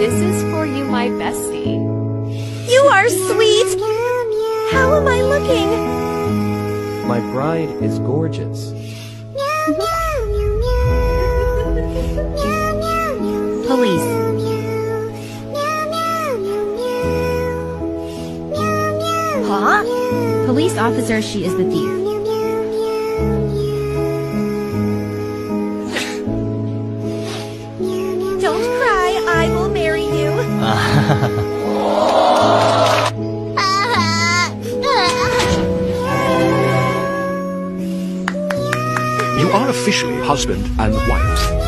This is for you, my bestie. You are sweet! How am I looking? My bride is gorgeous. Police. Huh? Police officer, she is the thief. Don't cry, I will marry you. You are officially husband and wife.